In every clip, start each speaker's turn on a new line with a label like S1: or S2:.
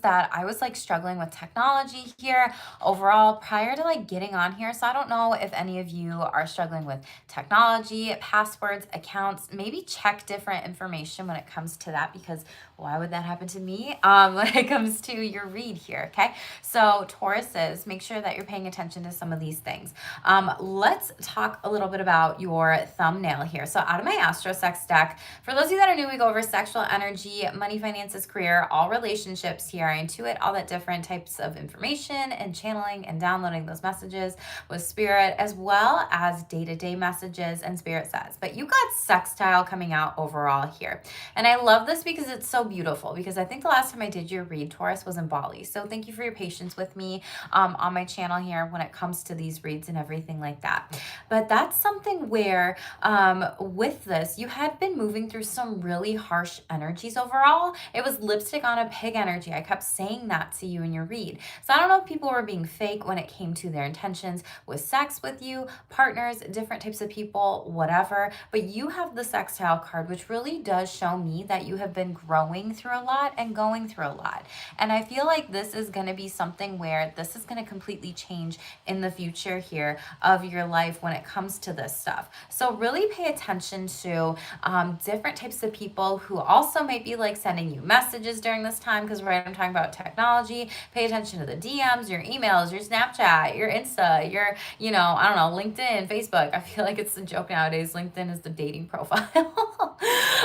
S1: that I was like struggling with technology here overall prior to like getting on here. So I don't know if any of you are struggling with technology, passwords, accounts. Maybe check different information when it comes to that, because why would that happen to me when it comes to your read here? Okay, so Tauruses, make sure that you're paying attention to some of these things. Let's talk a little bit about your thumbnail here. So out of my Astro Sex deck, for those of you that are new, we go over sexual energy, money, finances, career, all relationships here. I intuit all that different types of information and channeling and downloading those messages with spirit, as well as day-to-day messages and spirit says. But you got sextile coming out overall here. And I love this because it's so beautiful, because I think the last time I did your read, Taurus, was in Bali. So thank you for your patience with me on my channel here when it comes to these reads and everything like that. But that's something where with this, you had been moving through some really harsh energies overall. It was lipstick on a pig energy. I kept saying that to you in your read. So I don't know if people were being fake when it came to their intentions with sex with you, partners, different types of people, whatever. But you have the sextile card, which really does show me that you have been growing through a lot and going through a lot. And I feel like this is going to be something where this is going to completely change in the future here of your life when it comes to this stuff. So really pay attention to different types of people who also might be like sending you messages during this time, because right, I'm talking about technology. Pay attention to the DMs, your emails, your Snapchat, your Insta, your, I don't know, LinkedIn, Facebook. I feel like it's a joke nowadays. LinkedIn is the dating profile.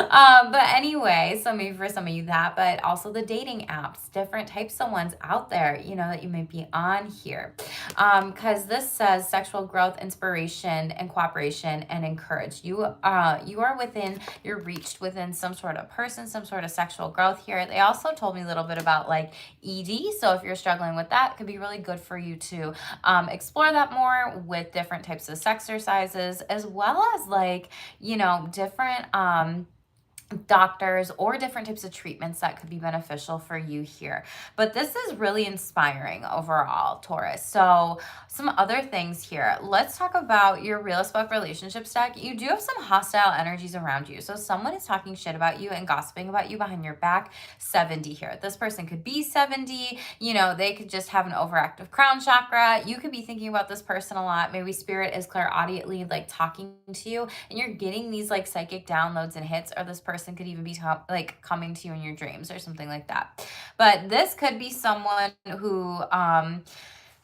S1: But anyway, so maybe for some of you that, but also the dating apps, different types of ones out there, that you might be on here. Because this says sexual growth, inspiration, and cooperation, and encourage. You are within, you're reached within some sort of person, some sort of sexual growth here. They also told me a little bit about like ED. So if you're struggling with that, it could be really good for you to explore that more with different types of exercises, as well as like, different doctors or different types of treatments that could be beneficial for you here. But this is really inspiring overall, Taurus. So some other things here. Let's talk about your real as fuck relationship stack. You do have some hostile energies around you. So someone is talking shit about you and gossiping about you behind your back. 70 here. This person could be 70. They could just have an overactive crown chakra. You could be thinking about this person a lot. Maybe spirit is clairaudiently like talking to you and you're getting these like psychic downloads and hits, or this person could even be like coming to you in your dreams or something like that. But this could be someone who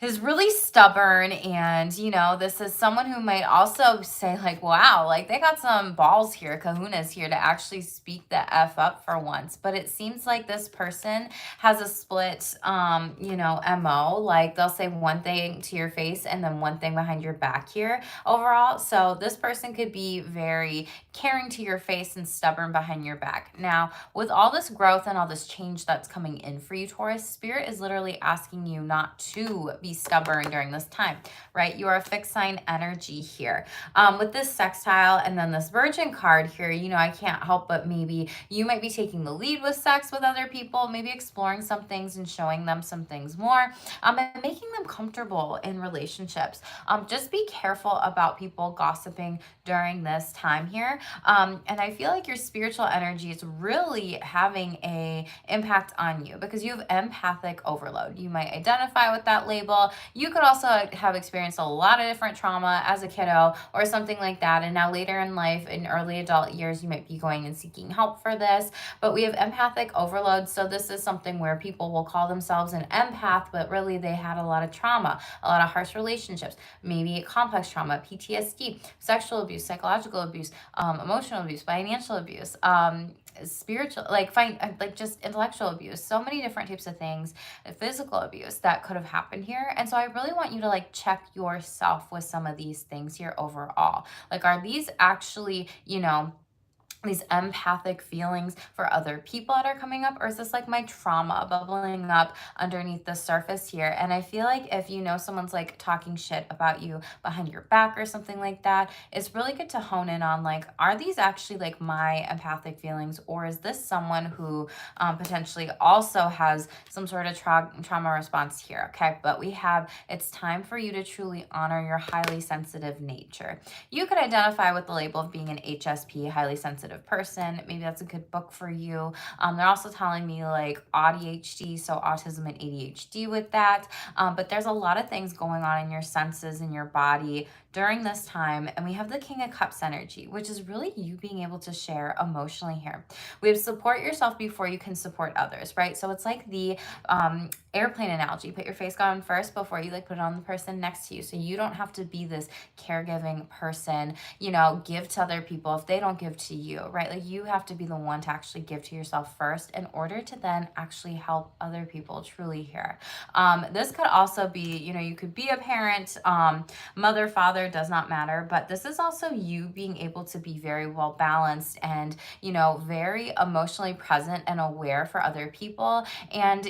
S1: is really stubborn, and this is someone who might also say like, wow, like they got some balls here, kahunas here, to actually speak the F up for once. But it seems like this person has a split MO. Like they'll say one thing to your face and then one thing behind your back here overall. So this person could be very caring to your face and stubborn behind your back. Now, with all this growth and all this change that's coming in for you, Taurus, spirit is literally asking you not to be stubborn during this time, right? You are a fixed sign energy here. With this sextile and then this virgin card here, I can't help but maybe you might be taking the lead with sex with other people, maybe exploring some things and showing them some things more, and making them comfortable in relationships. Just be careful about people gossiping during this time here. And I feel like your spiritual energy is really having a impact on you because you have empathic overload. You might identify with that label. You could also have experienced a lot of different trauma as a kiddo or something like that. And now later in life, in early adult years, you might be going and seeking help for this. But we have empathic overload. So this is something where people will call themselves an empath, but really they had a lot of trauma, a lot of harsh relationships, maybe complex trauma, PTSD, sexual abuse, psychological abuse, emotional abuse, financial abuse, spiritual, like just intellectual abuse, so many different types of things, physical abuse that could have happened here. And so I really want you to like check yourself with some of these things here overall. Like, are these actually, these empathic feelings for other people that are coming up, or is this like my trauma bubbling up underneath the surface here? And I feel like if someone's like talking shit about you behind your back or something like that, it's really good to hone in on like, are these actually like my empathic feelings, or is this someone who potentially also has some sort of trauma response here? Okay, but it's time for you to truly honor your highly sensitive nature. You could identify with the label of being an HSP, highly sensitive sensitive person. Maybe that's a good book for you. They're also telling me like ADHD, so autism and ADHD with that. But there's a lot of things going on in your senses, in your body during this time. And we have the King of Cups energy, which is really you being able to share emotionally here. We have support yourself before you can support others, right? So it's like the airplane analogy. Put your face on first before you like put it on the person next to you. So you don't have to be this caregiving person, give to other people if they don't give to you, right? Like you have to be the one to actually give to yourself first in order to then actually help other people truly here. This could also be, you could be a parent, mother, father, does not matter, but this is also you being able to be very well balanced and, very emotionally present and aware for other people. And,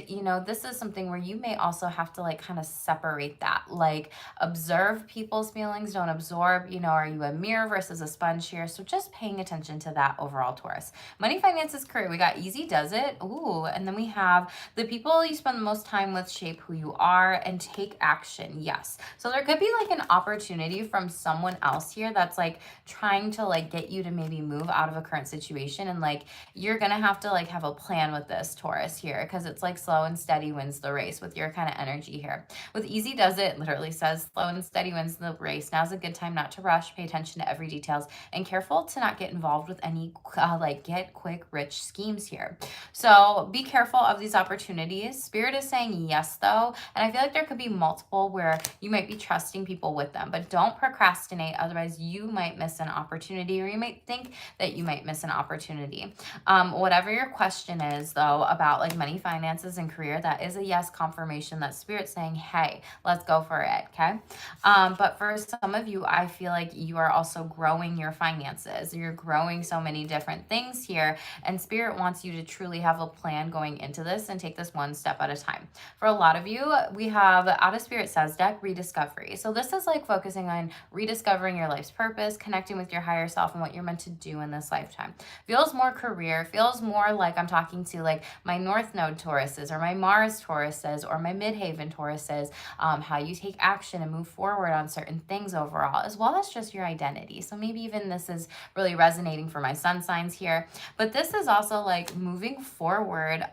S1: this is something where you may also have to like kind of separate that, like observe people's feelings, don't absorb, are you a mirror versus a sponge here? So just paying attention to that overall, Taurus. Money, finances, career. We got easy does it. Ooh, and then we have the people you spend the most time with shape who you are and take action. Yes. So there could be like an opportunity from someone else here that's like trying to like get you to maybe move out of a current situation. And like you're going to have to like have a plan with this, Taurus, here, because it's like slow and steady wins the race with your kind of energy here. With easy does it, literally says slow and steady wins the race. Now's a good time not to rush, pay attention to every details, and careful to not get involved with any like get quick rich schemes here. So be careful of these opportunities. Spirit is saying yes though, and I feel like there could be multiple where you might be trusting people with them, but don't procrastinate, otherwise you might miss an opportunity, or you might think that you might miss an opportunity. Whatever your question is though about like money, finances, and career, that is a yes confirmation that Spirit's saying, hey, let's go for it. Okay. But for some of you, I feel like you are also growing your finances. You're growing so many different things here, and Spirit wants you to truly have a plan going into this and take this one step at a time. For a lot of you, we have out of Spirit says deck rediscovery. So this is like focusing on rediscovering your life's purpose, connecting with your higher self and what you're meant to do in this lifetime. Feels more career, feels more like I'm talking to like my North Node Tauruses or my Mars Tauruses or my Midhaven Tauruses, how you take action and move forward on certain things overall, as well as just your identity. So maybe even this is really resonating for my sun signs here, but this is also like moving forward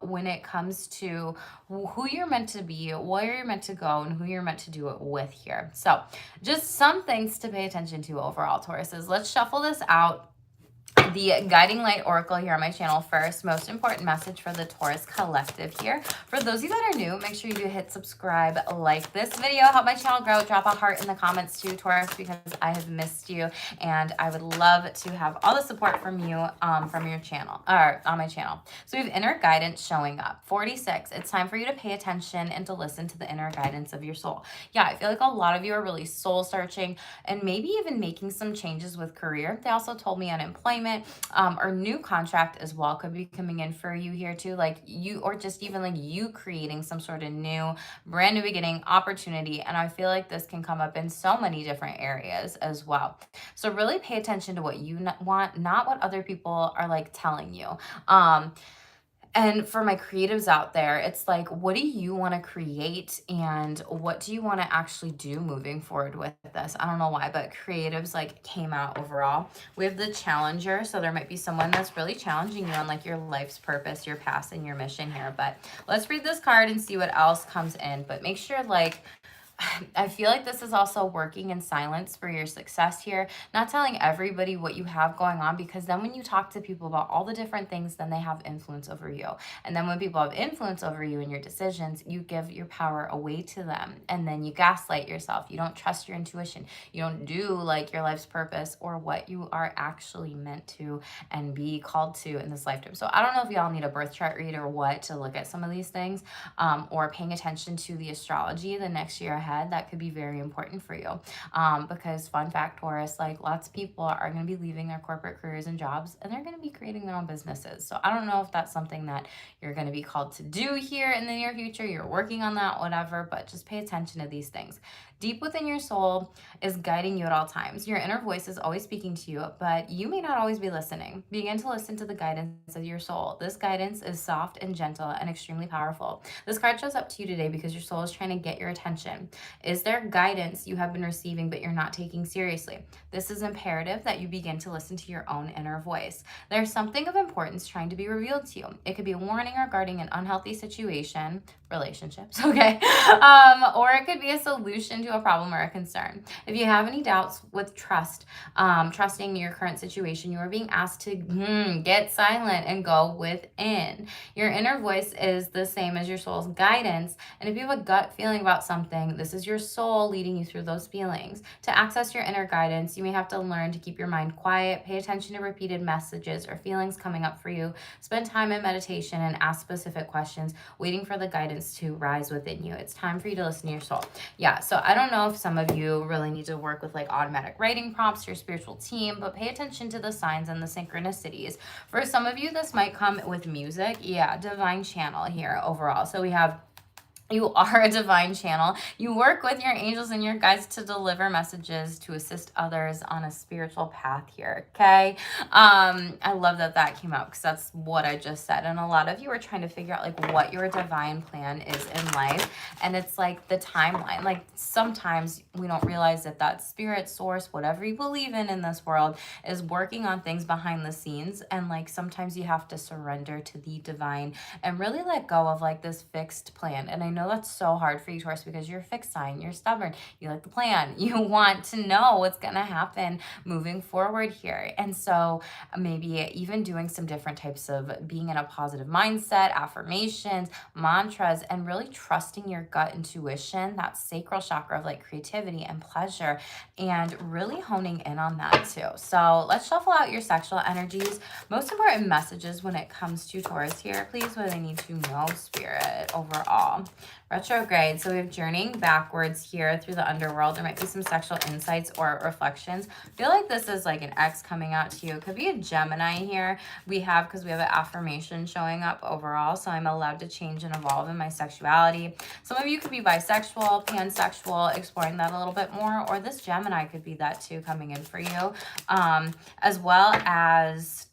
S1: when it comes to who you're meant to be, where you're meant to go, and who you're meant to do it with here. So just some things to pay attention to overall, Tauruses. Let's shuffle this out. The Guiding Light Oracle here on my channel first. Most important message for the Taurus collective here. For those of you that are new, make sure you do hit subscribe, like this video, help my channel grow, drop a heart in the comments too, Taurus, because I have missed you, and I would love to have all the support from you from your channel, or on my channel. So we have inner guidance showing up. 46, it's time for you to pay attention and to listen to the inner guidance of your soul. Yeah, I feel like a lot of you are really soul searching and maybe even making some changes with career. They also told me unemployment, or new contract as well could be coming in for you here too, like you, or just even like you creating some sort of new brand new beginning opportunity. And I feel like this can come up in so many different areas as well. So really pay attention to what you want, not what other people are like telling you. And for my creatives out there, it's like, what do you want to create and what do you want to actually do moving forward with this? I don't know why, but creatives like came out overall. We have the challenger. So there might be someone that's really challenging you on like your life's purpose, your past, and your mission here. But let's read this card and see what else comes in. But make sure like, I feel like this is also working in silence for your success here, not telling everybody what you have going on, because then when you talk to people about all the different things, then they have influence over you. And then when people have influence over you and your decisions, you give your power away to them. And then you gaslight yourself. You don't trust your intuition. You don't do like your life's purpose or what you are actually meant to and be called to in this lifetime. So I don't know if y'all need a birth chart read or what to look at some of these things, or paying attention to the astrology the next year ahead. That could be very important for you, because fun fact, Taurus, like lots of people are going to be leaving their corporate careers and jobs and they're going to be creating their own businesses. So I don't know if that's something that you're going to be called to do here in the near future. You're working on that, whatever, but just pay attention to these things. Deep within your soul is guiding you at all times. Your inner voice is always speaking to you, but you may not always be listening. Begin to listen to the guidance of your soul. This guidance is soft and gentle and extremely powerful. This card shows up to you today because your soul is trying to get your attention. Is there guidance you have been receiving but you're not taking seriously? This is imperative that you begin to listen to your own inner voice. There's something of importance trying to be revealed to you. It could be a warning regarding an unhealthy situation, relationships, okay? Or it could be a solution to a problem or a concern. If you have any doubts with trusting your current situation, you are being asked to get silent and go within. Your inner voice is the same as your soul's guidance. And if you have a gut feeling about something, this is your soul leading you through those feelings. To access your inner guidance, you may have to learn to keep your mind quiet, pay attention to repeated messages or feelings coming up for you, spend time in meditation, and ask specific questions, waiting for the guidance to rise within you. It's time for you to listen to your soul. Yeah, so I don't know if some of you really need to work with like automatic writing prompts, your spiritual team, but pay attention to the signs and the synchronicities. For some of you, this might come with music. Yeah, divine channel here overall. So we have you are a divine channel. You work with your angels and your guides to deliver messages to assist others on a spiritual path here, okay? I love that that came out because that's what I just said. And a lot of you are trying to figure out like what your divine plan is in life. And it's like the timeline. Like sometimes we don't realize that that spirit source, whatever you believe in this world, is working on things behind the scenes. And like sometimes you have to surrender to the divine and really let go of like this fixed plan. And I know that's so hard for you, Taurus, because you're a fixed sign, you're stubborn, you like the plan, you want to know what's going to happen moving forward here. And so maybe even doing some different types of being in a positive mindset, affirmations, mantras, and really trusting your gut intuition, that sacral chakra of like creativity and pleasure, and really honing in on that too. So let's shuffle out your sexual energies. Most important messages when it comes to Taurus here, please. What do they need to know, Spirit, overall? Retrograde. So we have journeying backwards here through the underworld. There might be some sexual insights or reflections. I feel like this is like an ex coming out to you. It could be a Gemini here. Because we have an affirmation showing up overall. So I'm allowed to change and evolve in my sexuality. Some of you could be bisexual, pansexual, exploring that a little bit more. Or this Gemini could be that too, coming in for you. As well as,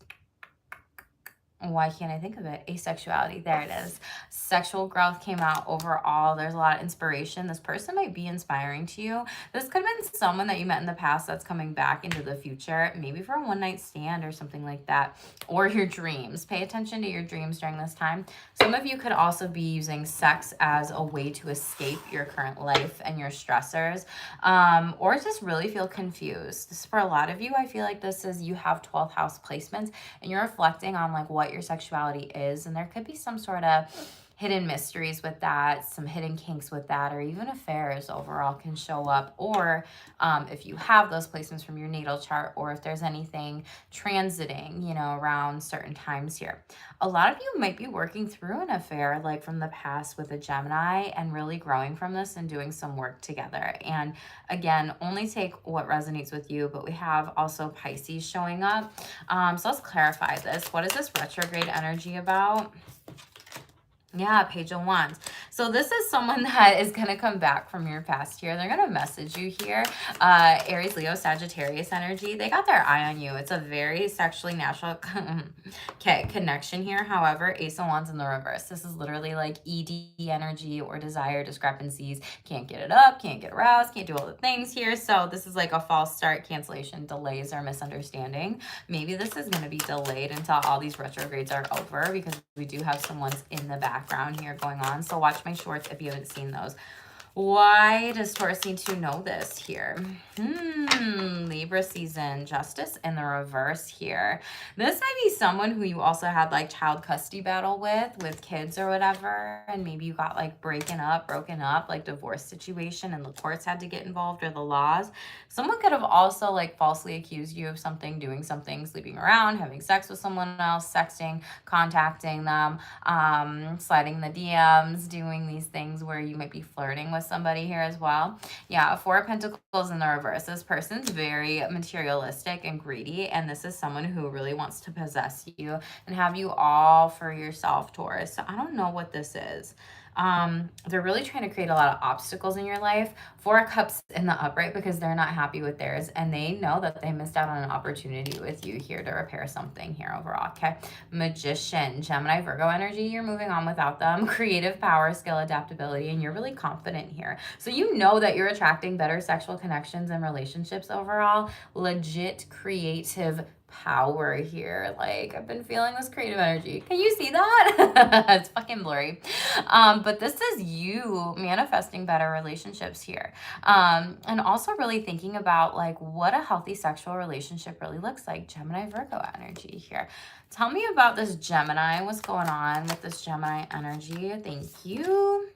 S1: why can't I think of it? Asexuality. There it is. Sexual growth came out overall. There's a lot of inspiration. This person might be inspiring to you. This could have been someone that you met in the past that's coming back into the future, maybe for a one-night stand or something like that, or your dreams. Pay attention to your dreams during this time. Some of you could also be using sex as a way to escape your current life and your stressors, or just really feel confused. This, for a lot of you, I feel like this is you have 12th house placements and you're reflecting on like what your sexuality is, and there could be some sort of hidden mysteries with that, some hidden kinks with that, or even affairs overall can show up. Or if you have those placements from your natal chart, or if there's anything transiting, around certain times here. A lot of you might be working through an affair like from the past with a Gemini and really growing from this and doing some work together. And again, only take what resonates with you, but we have also Pisces showing up. So let's clarify this. What is this retrograde energy about? Yeah, Page of Wands. So this is someone that is going to come back from your past here. They're going to message you here. Aries, Leo, Sagittarius energy. They got their eye on you. It's a very sexually natural connection here. However, Ace of Wands in the reverse. This is literally like ED energy or desire discrepancies. Can't get it up, can't get aroused, can't do all the things here. So this is like a false start, cancellation, delays, or misunderstanding. Maybe this is going to be delayed until all these retrogrades are over, because we do have some ones in the background here going on. So watch my shorts if you haven't seen those. Why does Taurus need to know this here? Libra season, justice in the reverse here. This might be someone who you also had like child custody battle with kids or whatever. And maybe you got like broken up, like divorce situation, and the courts had to get involved, or the laws. Someone could have also like falsely accused you of something, doing something, sleeping around, having sex with someone else, sexting, contacting them, sliding the DMs, doing these things where you might be flirting with somebody here as well. Yeah, Four of Pentacles in the reverse. This person's very materialistic and greedy, and this is someone who really wants to possess you and have you all for yourself, Taurus. So I don't know what this is. They're really trying to create a lot of obstacles in your life. Four of Cups in the upright because they're not happy with theirs and they know that they missed out on an opportunity with you here to repair something here overall. Okay. Magician, Gemini, Virgo energy, you're moving on without them. Creative power, skill, adaptability, and you're really confident here. So you know that you're attracting better sexual connections and relationships overall. Legit creative power here. Like, I've been feeling this creative energy. Can you see that? It's fucking blurry. But this is you manifesting better relationships here. And also really thinking about like what a healthy sexual relationship really looks like. Gemini, Virgo energy here. Tell me about this Gemini. What's going on with this Gemini energy? Thank you.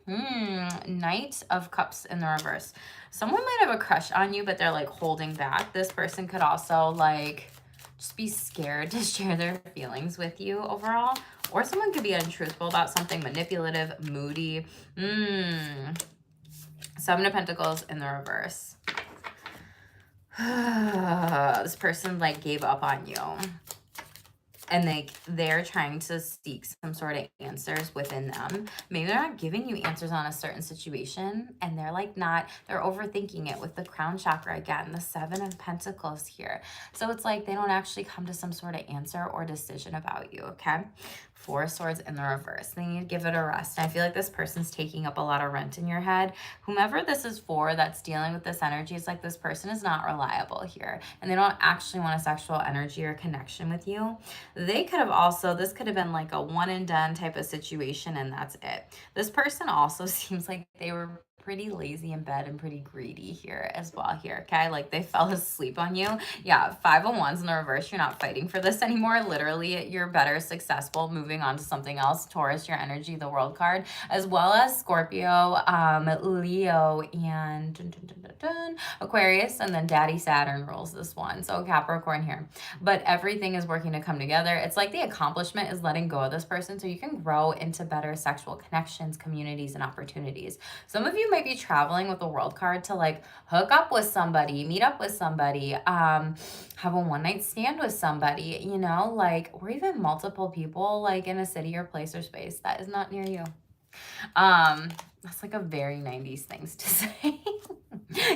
S1: Knight of Cups in the reverse. Someone might have a crush on you, but they're like holding back. This person could also like just be scared to share their feelings with you overall. Or someone could be untruthful about something, manipulative, moody. Seven of Pentacles in the reverse. This person like gave up on you. And they're trying to seek some sort of answers within them. Maybe they're not giving you answers on a certain situation, and they're overthinking it with the crown chakra again, the Seven of Pentacles here. So it's like they don't actually come to some sort of answer or decision about you, okay? Four of Swords in the reverse. They need to give it a rest. And I feel like this person's taking up a lot of rent in your head. Whomever this is for that's dealing with this energy, it's like this person is not reliable here. And they don't actually want a sexual energy or connection with you. They could have also, this could have been like a one and done type of situation and that's it. This person also seems like they were pretty lazy in bed and pretty greedy here as well here, okay? Like they fell asleep on you. Yeah, Five of Wands in the reverse. You're not fighting for this anymore. Literally, you're better, successful, moving on to something else. Taurus, your energy, the World card, as well as Scorpio, Leo, and Aquarius, and then Daddy Saturn rules this one. So Capricorn here. But everything is working to come together. It's like the accomplishment is letting go of this person so you can grow into better sexual connections, communities, and opportunities. Some of you might be traveling with the World card to like hook up with somebody, meet up with somebody, have a one-night stand with somebody, you know, like, or even multiple people like in a city or place or space that is not near you. That's like a very 90s things to say.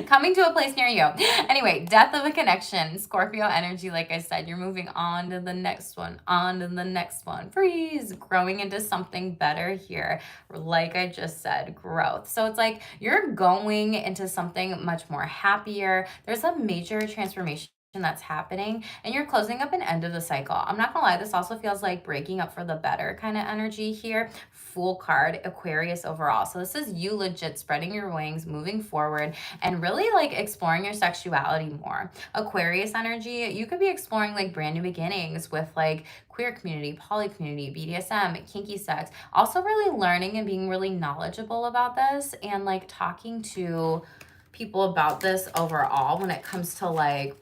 S1: Coming to a place near you. Anyway, death of a connection. Scorpio energy, like I said, you're moving on to the next one, on to the next one. Freeze, growing into something better here. Like I just said, growth. So it's like you're going into something much more happier. There's a major transformation that's happening and you're closing up an end of the cycle. I'm not gonna lie, this also feels like breaking up for the better kind of energy here. Fool card, Aquarius overall. So this is you legit spreading your wings, moving forward, and really like exploring your sexuality more. Aquarius energy, you could be exploring like brand new beginnings with like queer community, poly community, BDSM, kinky sex. Also really learning and being really knowledgeable about this and like talking to people about this overall when it comes to like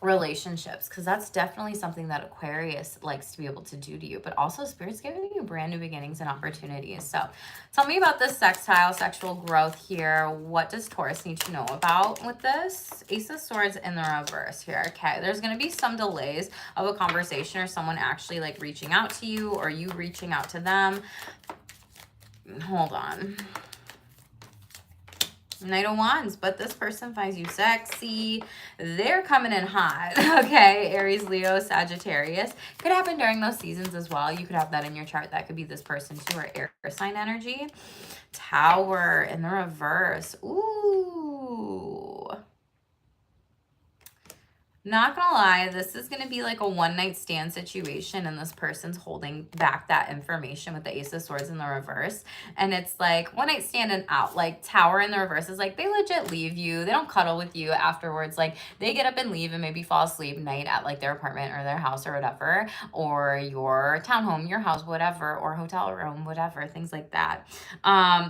S1: relationships, because that's definitely something that Aquarius likes to be able to do to you, but also Spirit's giving you brand new beginnings and opportunities. So tell me about this sextile, sexual growth here. What does Taurus need to know about with this? Ace of Swords in the reverse here. Okay, there's going to be some delays of a conversation or someone actually like reaching out to you or you reaching out to them. Hold on. Knight of Wands, but this person finds you sexy. They're coming in hot, okay? Aries, Leo, Sagittarius. Could happen during those seasons as well. You could have that in your chart. That could be this person too, or air sign energy. Tower in the reverse. Ooh. Not gonna lie, this is gonna be like a one-night stand situation and this person's holding back that information with the Ace of Swords in the reverse. And it's like one-night stand and out. Like Tower in the reverse is like they legit leave you. They don't cuddle with you afterwards. Like they get up and leave and maybe fall asleep night at like their apartment or their house or whatever, or your townhome, your house, whatever, or hotel room, whatever, things like that.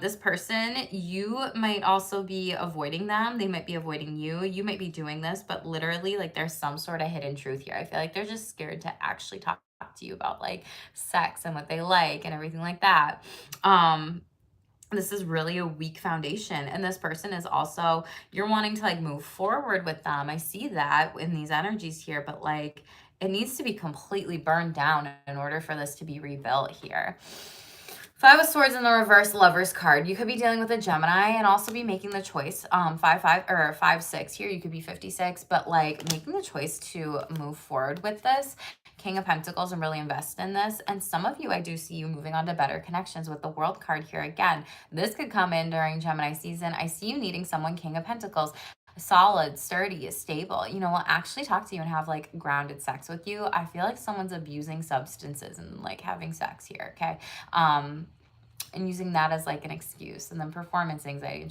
S1: This person, you might also be avoiding them. They might be avoiding you. You might be doing this, but literally like there's some sort of hidden truth here. I feel like they're just scared to actually talk to you about like sex and what they like and everything like that. This is really a weak foundation. And this person is also, you're wanting to like move forward with them. I see that in these energies here, but like it needs to be completely burned down in order for this to be rebuilt here. Five of Swords in the reverse, Lover's card. You could be dealing with a Gemini and also be making the choice. 5-5 or 5-6 here. You could be 56, but like making the choice to move forward with this. King of Pentacles and really invest in this. And some of you, I do see you moving on to better connections with the World card here again. This could come in during Gemini season. I see you needing someone, King of Pentacles, solid, sturdy, stable, you know, will actually talk to you and have like grounded sex with you. I feel like someone's abusing substances and like having sex here, okay? And using that as like an excuse, and then performance anxiety,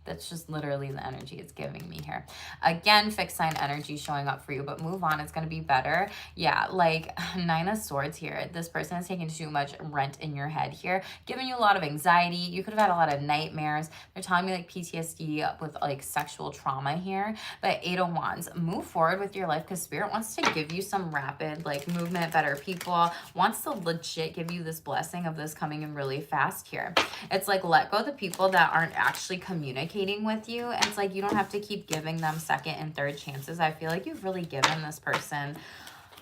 S1: that's just literally the energy it's giving me here. Again, fixed sign energy showing up for you, but move on. It's going to be better. Yeah, like 9 of Swords here. This person has taken too much rent in your head here, giving you a lot of anxiety. You could have had a lot of nightmares. They're telling me like PTSD with like sexual trauma here. But 8 of Wands, move forward with your life because Spirit wants to give you some rapid like movement, better people, wants to legit give you this blessing of this coming in really fast here. It's like let go of the people that aren't actually communicating with you, and it's like you don't have to keep giving them second and third chances. I feel like you've really given this person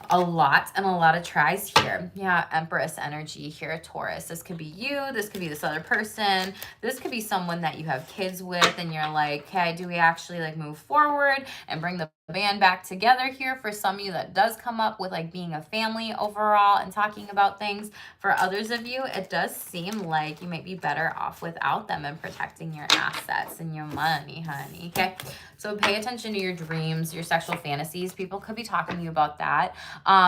S1: a lot and a lot of tries here. Yeah, Empress energy here, Taurus. This could be you, this could be this other person, this could be someone that you have kids with and you're like, okay, do we actually like move forward and bring the band back together here? For some of you, that does come up with like being a family overall and talking about things. For others of you, it does seem like you might be better off without them and protecting your assets and your money, honey. Okay, so pay attention to your dreams, your sexual fantasies. People could be talking to you about that.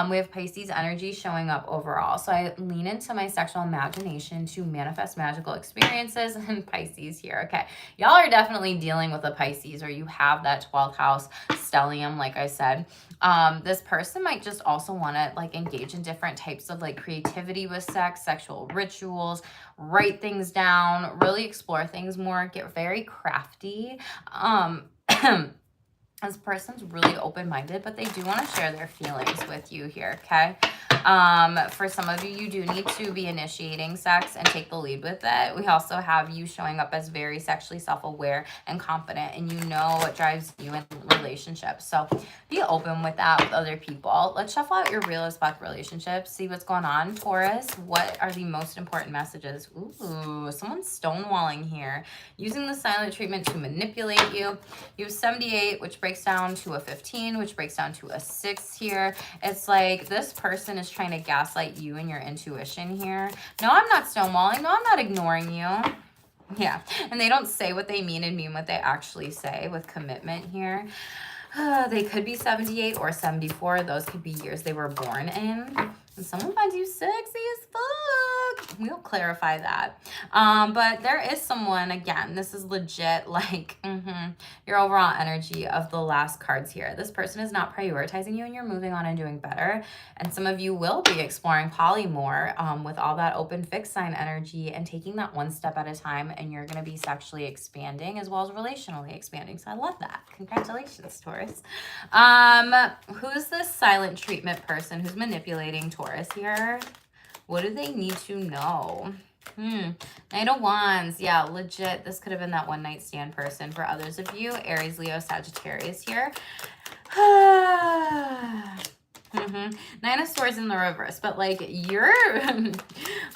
S1: We have Pisces energy showing up overall. So I lean into my sexual imagination to manifest magical experiences in Pisces here. Okay, y'all are definitely dealing with a Pisces, or you have that 12th house stellium, like I said. This person might just also want to like engage in different types of like creativity with sex, sexual rituals, write things down, really explore things more, get very crafty. This person's really open-minded, but they do want to share their feelings with you here, okay? For some of you, you do need to be initiating sex and take the lead with it. We also have you showing up as very sexually self-aware and confident, and you know what drives you in relationships. So be open with that with other people. Let's shuffle out your real as fuck relationships. See what's going on, Taurus. What are the most important messages? Ooh, someone's stonewalling here, using the silent treatment to manipulate you. You have 78, which breaks down to a 15, which breaks down to a 6 here. It's like this person is trying to gaslight you and your intuition here. No, I'm not stonewalling. No, I'm not ignoring you. Yeah, and they don't say what they mean and mean what they actually say with commitment here. They could be 78 or 74. Those could be years they were born in. And someone finds you sexy as fuck. We'll clarify that. But there is someone, again, this is legit, like your overall energy of the last cards here. This person is not prioritizing you and you're moving on and doing better. And some of you will be exploring poly more with all that open fixed sign energy and taking that one step at a time. And you're going to be sexually expanding as well as relationally expanding. So I love that. Congratulations, Taurus. Who's this silent treatment person who's manipulating Taurus here? What do they need to know? Knight of Wands. Yeah, legit. This could have been that one night stand person. For others of you, Aries, Leo, Sagittarius here. 9 of Swords in the reverse, but like you're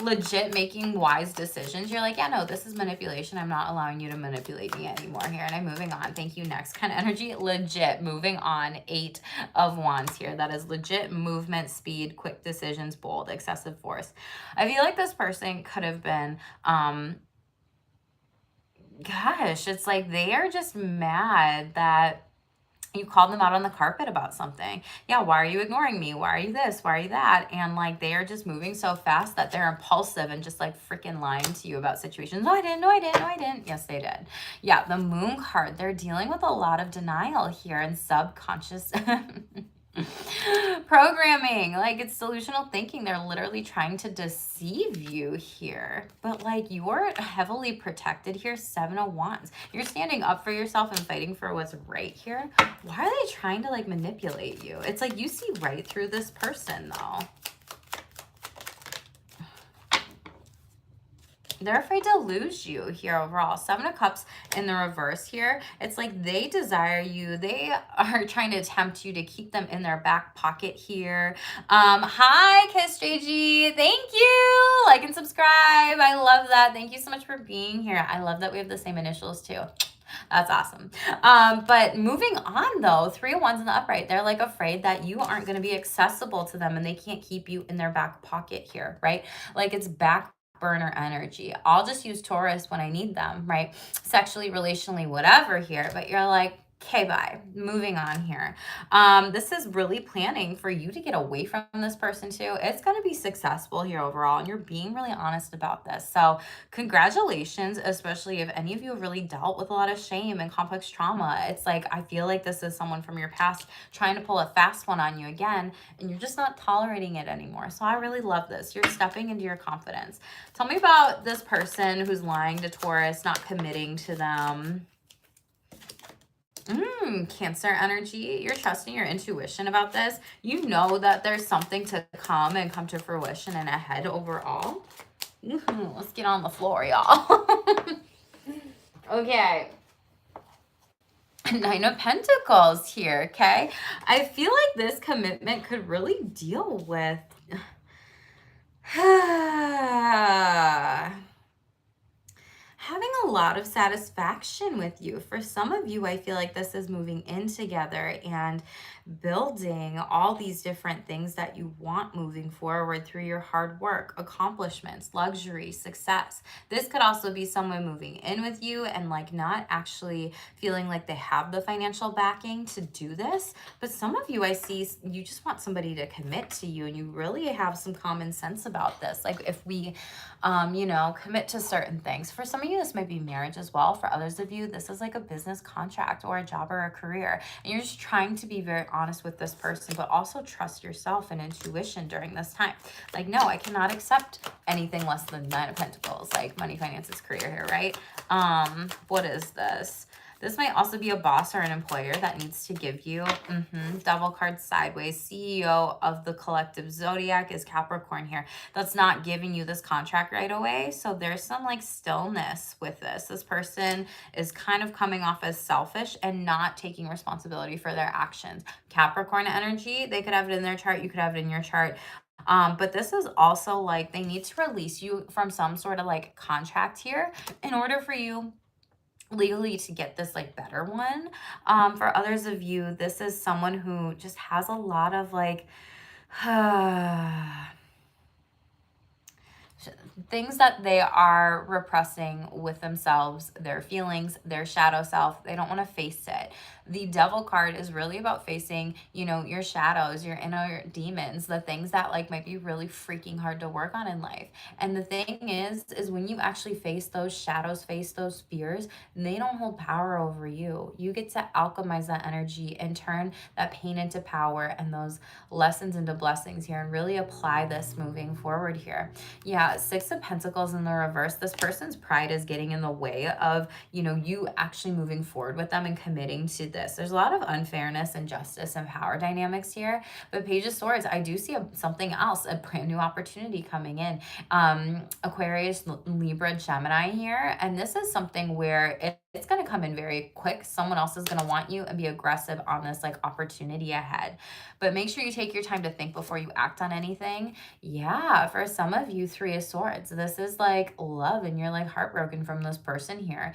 S1: legit making wise decisions. You're like, yeah, no, this is manipulation. I'm not allowing you to manipulate me anymore here, and I'm moving on. Thank you. Next kind of energy, legit moving on. 8 of Wands here. That is legit movement, speed, quick decisions, bold, excessive force. I feel like this person could have been gosh, it's like they are just mad that you called them out on the carpet about something. Yeah, why are you ignoring me? Why are you this? Why are you that? And like they are just moving so fast that they're impulsive and just like freaking lying to you about situations. No, I didn't. No, I didn't. No, I didn't. Yes, they did. Yeah, the Moon card. They're dealing with a lot of denial here and subconscious programming. Like it's delusional thinking. They're literally trying to deceive you here, but like you're heavily protected here. 7 of Wands. You're standing up for yourself and fighting for what's right here. Why are they trying to like manipulate you? It's like you see right through this person though. they're afraid to lose you here overall. Seven of Cups in the reverse here. It's like they desire you. They are trying to tempt you to keep them in their back pocket here. Hi, Kiss JG. Thank you. Like and subscribe. I love that. Thank you so much for being here. I love that we have the same initials too. That's awesome. But moving on though, 3 of Wands in the upright, they're like afraid that you aren't going to be accessible to them and they can't keep you in their back pocket here, right? Like it's back burner energy. I'll just use Taurus when I need them, right? Sexually, relationally, whatever here, but you're like, okay, bye. Moving on here. This is really planning for you to get away from this person too. It's going to be successful here overall, and you're being really honest about this. So congratulations, especially if any of you have really dealt with a lot of shame and complex trauma. It's like, I feel like this is someone from your past trying to pull a fast one on you again, and you're just not tolerating it anymore. So I really love this. You're stepping into your confidence. Tell me about this person who's lying to Taurus, not committing to them. Cancer energy. You're trusting your intuition about this. You know that there's something to come and come to fruition and ahead overall. Let's get on the floor, y'all. Okay. 9 of Pentacles here, okay? I feel like this commitment could really deal with having a lot of satisfaction with you. For some of you, I feel like this is moving in together and building all these different things that you want moving forward through your hard work, accomplishments, luxury, success. This could also be someone moving in with you and like not actually feeling like they have the financial backing to do this. But some of you, I see, you just want somebody to commit to you, and you really have some common sense about this. Like if we, you know, commit to certain things. For some of you, this might be marriage as well. For others of you, this is like a business contract or a job or a career. And you're just trying to be very honest with this person, but also trust yourself and intuition during this time. Like, no, I cannot accept anything less than 9 of Pentacles, like money, finances, career here, right? What is this? This might also be a boss or an employer that needs to give you. Devil card sideways. CEO of the collective zodiac is Capricorn here. That's not giving you this contract right away. So there's some like stillness with this. This person is kind of coming off as selfish and not taking responsibility for their actions. Capricorn energy, they could have it in their chart. You could have it in your chart. But this is also like they need to release you from some sort of like contract here in order for you legally to get this like better one. For others of you, this is someone who just has a lot of like things that they are repressing with themselves, their feelings, their shadow self. They don't want to face it. The Devil card is really about facing, you know, your shadows, your inner demons, the things that like might be really freaking hard to work on in life. And the thing is when you actually face those shadows, face those fears, they don't hold power over you. You get to alchemize that energy and turn that pain into power and those lessons into blessings here, and really apply this moving forward here. Yeah, 6 of Pentacles in the reverse. This person's pride is getting in the way of, you know, you actually moving forward with them and committing to this. There's a lot of unfairness and justice and power dynamics here. But Page of Swords, I do see something else, a brand new opportunity coming in. Aquarius, Libra, Gemini here. And this is something where it's going to come in very quick. Someone else is going to want you and be aggressive on this like opportunity ahead. But make sure you take your time to think before you act on anything. Yeah, for some of you, 3 of Swords. This is like love and you're like heartbroken from this person here.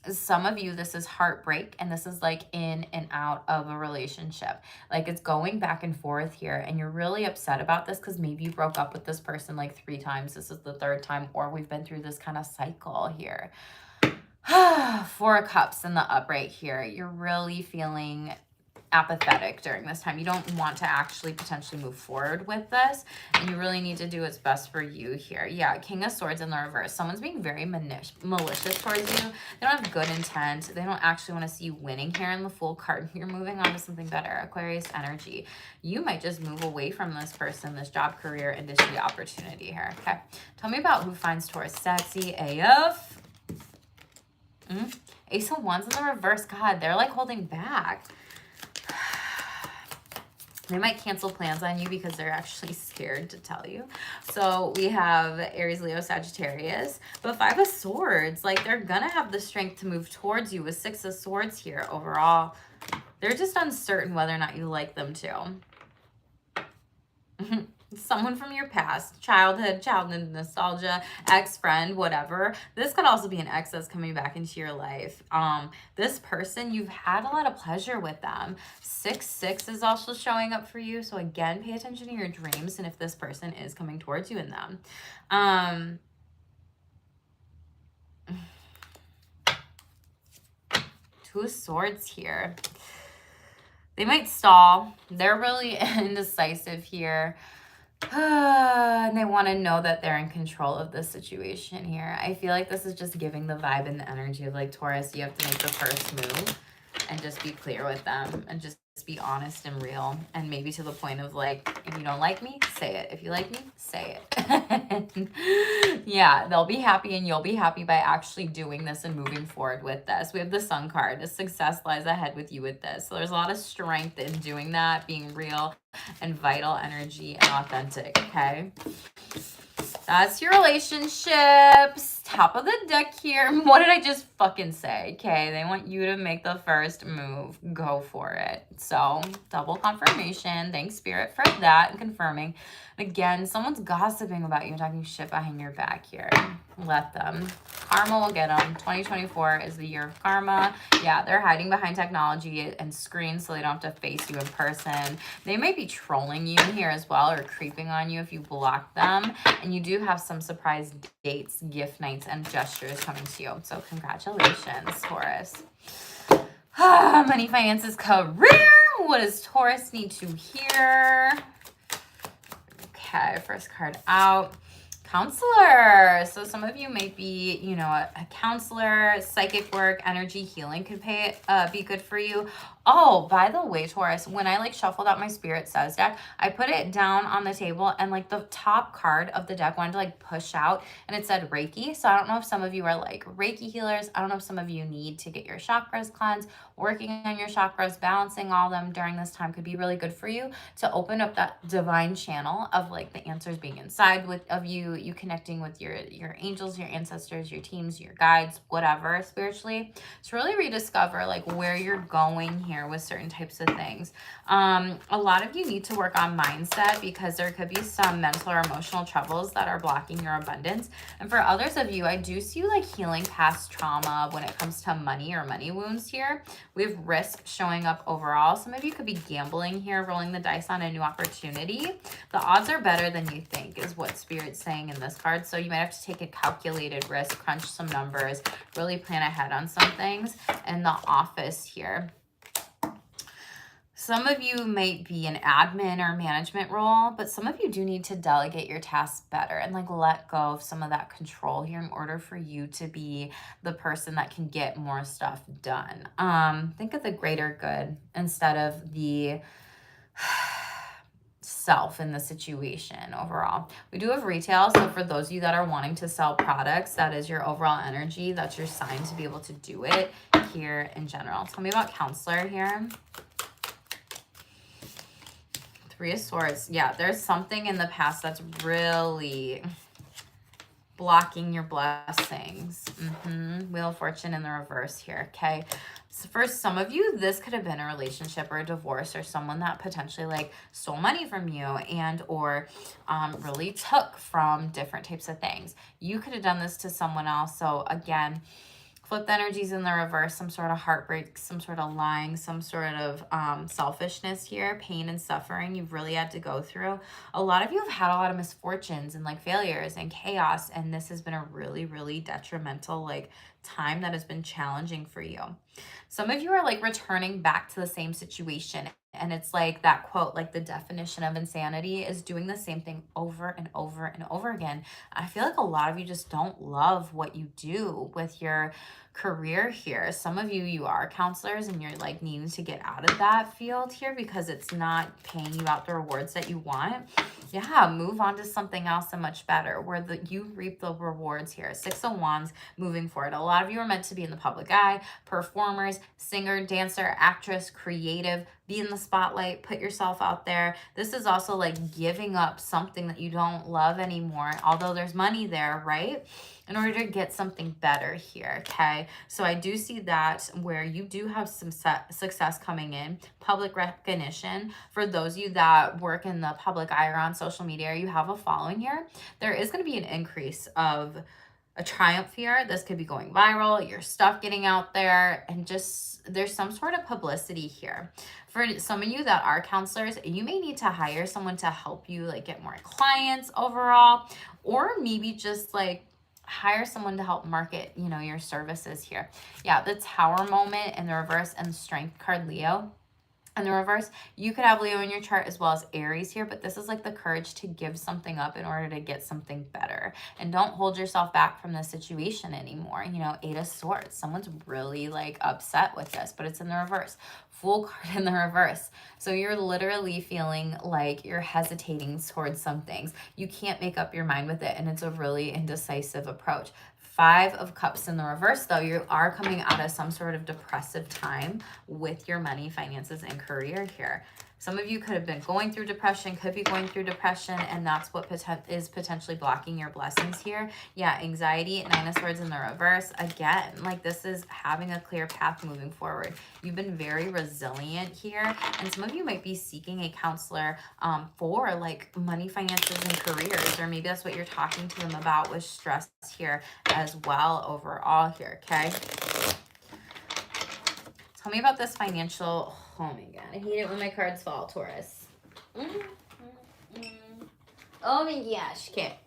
S1: Some of you, this is heartbreak, and this is like in and out of a relationship. Like it's going back and forth here, and you're really upset about this because maybe you broke up with this person like 3 times. This is the 3rd time, or we've been through this kind of cycle here. 4 of Cups in the upright here. You're really feeling apathetic during this time. You don't want to actually potentially move forward with this, and you really need to do what's best for you here. Yeah, King of Swords in the reverse. Someone's being very malicious towards you. They don't have good intent. They don't actually want to see you winning here in the Fool card. You're moving on to something better. Aquarius energy. You might just move away from this person, this job, career, industry opportunity here. Okay, tell me about who finds Taurus sexy AF. Ace of Wands in the reverse. God, they're like holding back. They might cancel plans on you because they're actually scared to tell you. So we have Aries, Leo, Sagittarius. But Five of Swords, like they're going to have the strength to move towards you with Six of Swords here overall. They're just uncertain whether or not you like them too. Someone from your past, childhood nostalgia, ex-friend, whatever. This could also be an ex that's coming back into your life. This person, you've had a lot of pleasure with them. 6-6 is also showing up for you. So again, pay attention to your dreams and if this person is coming towards you in them. Two of Swords here. They might stall. They're really indecisive here. And they want to know that they're in control of the situation here. I feel like this is just giving the vibe and the energy of like Taurus, you have to make the first move and just be clear with them and just be honest and real. And maybe to the point of like, if you don't like me, say it. If you like me, say it. Yeah, they'll be happy and you'll be happy by actually doing this and moving forward with this. We have the Sun card. The success lies ahead with you with this. So there's a lot of strength in doing that, being real and vital energy and authentic, okay? That's your relationships. Top of the deck here. What did I just fucking say? Okay, they want you to make the first move. Go for it. So, double confirmation. Thanks, Spirit, for that and confirming. Again, someone's gossiping about you and talking shit behind your back here. Let them. Karma will get them. 2024 is the year of karma. Yeah, they're hiding behind technology and screens so they don't have to face you in person. They might be trolling you here as well or creeping on you if you block them. And you do have some surprise dates, gift nights, and gestures coming to you. So congratulations, Taurus. Money, finances, career. What does Taurus need to hear? Okay, first card out. Counselor. So some of you might be, you know, a counselor, psychic work, energy healing could be good for you. Oh, by the way, Taurus, when I like shuffled out my Spirit Says deck, I put it down on the table and like the top card of the deck wanted to like push out and it said Reiki. So I don't know if some of you are like Reiki healers. I don't know if some of you need to get your chakras cleansed. Working on your chakras, balancing all of them during this time could be really good for you to open up that divine channel of like the answers being inside of you connecting with your angels, your ancestors, your teams, your guides, whatever spiritually. To really rediscover like where you're going here with certain types of things. A lot of you need to work on mindset because there could be some mental or emotional troubles that are blocking your abundance. And for others of you, I do see you like healing past trauma when it comes to money or money wounds here. We have risk showing up overall. Some of you could be gambling here, rolling the dice on a new opportunity. The odds are better than you think is what Spirit's saying in this card. So you might have to take a calculated risk, crunch some numbers, really plan ahead on some things. And the Office here. Some of you might be an admin or management role, but some of you do need to delegate your tasks better and like let go of some of that control here in order for you to be the person that can get more stuff done. Think of the greater good instead of the self in the situation overall. We do have retail, so for those of you that are wanting to sell products, that is your overall energy. That's your sign to be able to do it here in general. Tell me about counselor here. Three of Swords. Yeah, there's something in the past that's really blocking your blessings. Wheel of Fortune in the reverse here, okay? So for some of you, this could have been a relationship or a divorce or someone that potentially like stole money from you and or really took from different types of things. You could have done this to someone else. So again, flipped energies in the reverse, some sort of heartbreak, some sort of lying, some sort of selfishness here, pain and suffering you've really had to go through. A lot of you have had a lot of misfortunes and like failures and chaos, and this has been a really, really detrimental like time that has been challenging for you. Some of you are like returning back to the same situation. And it's like that quote, like the definition of insanity is doing the same thing over and over and over again. I feel like a lot of you just don't love what you do with your career here. Some of you are counselors and you're like needing to get out of that field here because it's not paying you out the rewards that you want. Yeah, move on to something else and much better where you reap the rewards here. 6 of Wands moving forward. A lot of you are meant to be in the public eye, performers, singer, dancer, actress, creative, be in the spotlight, put yourself out there. This is also like giving up something that you don't love anymore, although there's money there, right? In order to get something better here, okay? So I do see that where you do have some success coming in, public recognition. For those of you that work in the public eye or on social media, or you have a following here, there is going to be an increase of a triumph here. This could be going viral, your stuff getting out there, and just there's some sort of publicity here. For some of you that are counselors, you may need to hire someone to help you like get more clients overall, or maybe just like hire someone to help market, you know, your services here. Yeah, the Tower moment in the reverse and the Strength card, Leo. In the reverse, you could have Leo in your chart as well as Aries here, but this is like the courage to give something up in order to get something better. And don't hold yourself back from the situation anymore. You know, Eight of Swords. Someone's really like upset with this, but it's in the reverse. Fool card in the reverse. So you're literally feeling like you're hesitating towards some things. You can't make up your mind with it, and it's a really indecisive approach. Five of Cups in the reverse, though, you are coming out of some sort of depressive time with your money, finances, and career here. Some of you could have been going through depression, could be going through depression, and that's what is potentially blocking your blessings here. Yeah, anxiety, Nine of Swords in the reverse. Again, like this is having a clear path moving forward. You've been very resilient here, and some of you might be seeking a counselor for like money, finances, and careers, or maybe that's what you're talking to them about with stress here as well overall here, okay? Tell me about this financial... Oh my god, I hate it when my cards fall, Taurus. Oh my gosh, okay.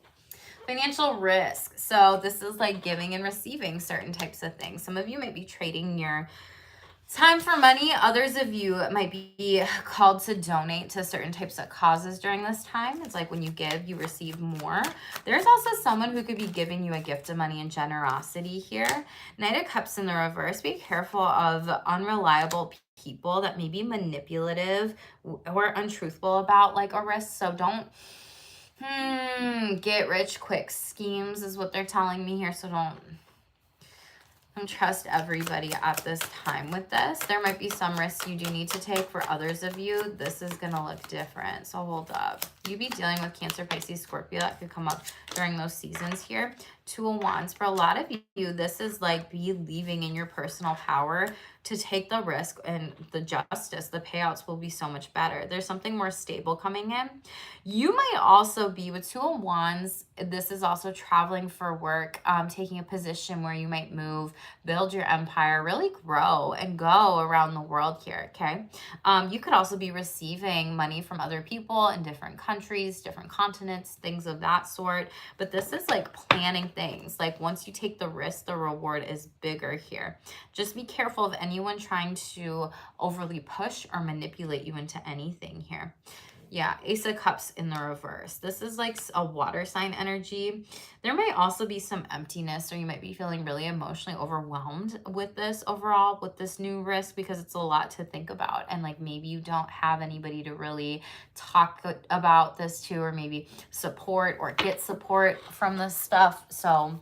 S1: Financial risk. So this is like giving and receiving certain types of things. Some of you might be trading your time for money. Others of you might be called to donate to certain types of causes during this time. It's like when you give, you receive more. There's also someone who could be giving you a gift of money and generosity here. Knight of Cups in the reverse. Be careful of unreliable people that may be manipulative or untruthful about like a risk. So don't get rich quick schemes is what they're telling me here. So don't trust everybody at this time with this. There might be some risks you do need to take. For others of you, this is going to look different. So hold up. You be dealing with Cancer, Pisces, Scorpio. That could come up during those seasons here. Two of Wands. For a lot of you, this is like believing in your personal power to take the risk, and the justice, the payouts will be so much better. There's something more stable coming in. You might also be with Two of Wands. This is also traveling for work, taking a position where you might move, build your empire, really grow and go around the world here, okay? You could also be receiving money from other people in different countries, different continents, things of that sort. But this is like planning things. Like once you take the risk, the reward is bigger here. Just be careful of anyone trying to overly push or manipulate you into anything here. Yeah, Ace of Cups in the reverse. This is like a water sign energy. There might also be some emptiness, or you might be feeling really emotionally overwhelmed with this overall, with this new risk, because it's a lot to think about. And like maybe you don't have anybody to really talk about this to, or maybe support or get support from this stuff. So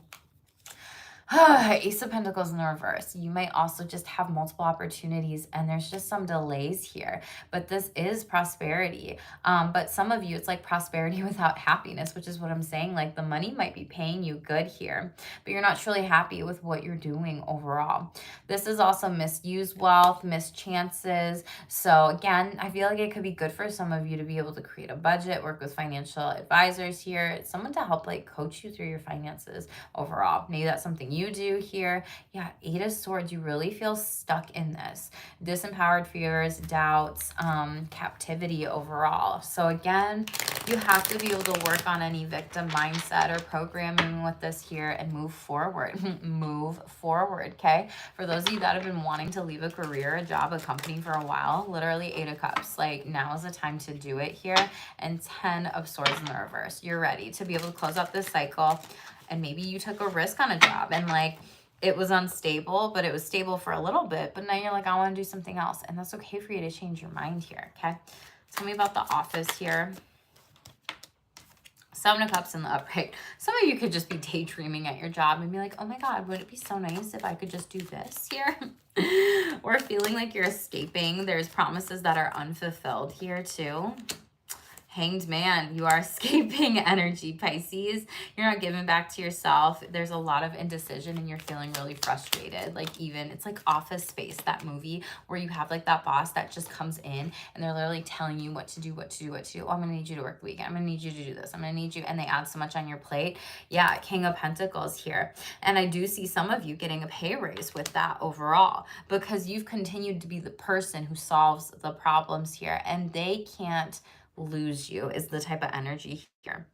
S1: Ace of Pentacles in the reverse. You might also just have multiple opportunities, and there's just some delays here, but this is prosperity. But some of you, it's like prosperity without happiness, which is what I'm saying. Like the money might be paying you good here, but you're not truly happy with what you're doing overall. This is also misused wealth, missed chances. So again, I feel like it could be good for some of you to be able to create a budget, work with financial advisors here, someone to help like coach you through your finances overall. Maybe that's something you do here. Yeah, Eight of Swords, you really feel stuck in this. Disempowered fears, doubts, captivity overall. So again, you have to be able to work on any victim mindset or programming with this here and move forward. Move forward, okay? For those of you that have been wanting to leave a career, a job, a company for a while, literally Eight of Cups. Like now is the time to do it here. And 10 of Swords in the reverse. You're ready to be able to close out this cycle. And maybe you took a risk on a job and like it was unstable, but it was stable for a little bit. But now you're like, I want to do something else. And that's okay for you to change your mind here, okay? Tell me about the office here. Seven of Cups in the upright. Some of you could just be daydreaming at your job and be like, oh my God, would it be so nice if I could just do this here? Or feeling like you're escaping. There's promises that are unfulfilled here too. Hanged Man, you are escaping energy, Pisces. You're not giving back to yourself. There's a lot of indecision and you're feeling really frustrated. Like even, it's like Office Space, that movie where you have like that boss that just comes in and they're literally telling you what to do, what to do, what to do. Oh, I'm going to need you to work the weekend. I'm going to need you to do this. I'm going to need you. And they add so much on your plate. Yeah, King of Pentacles here. And I do see some of you getting a pay raise with that overall because you've continued to be the person who solves the problems here and they can't lose you is the type of energy here.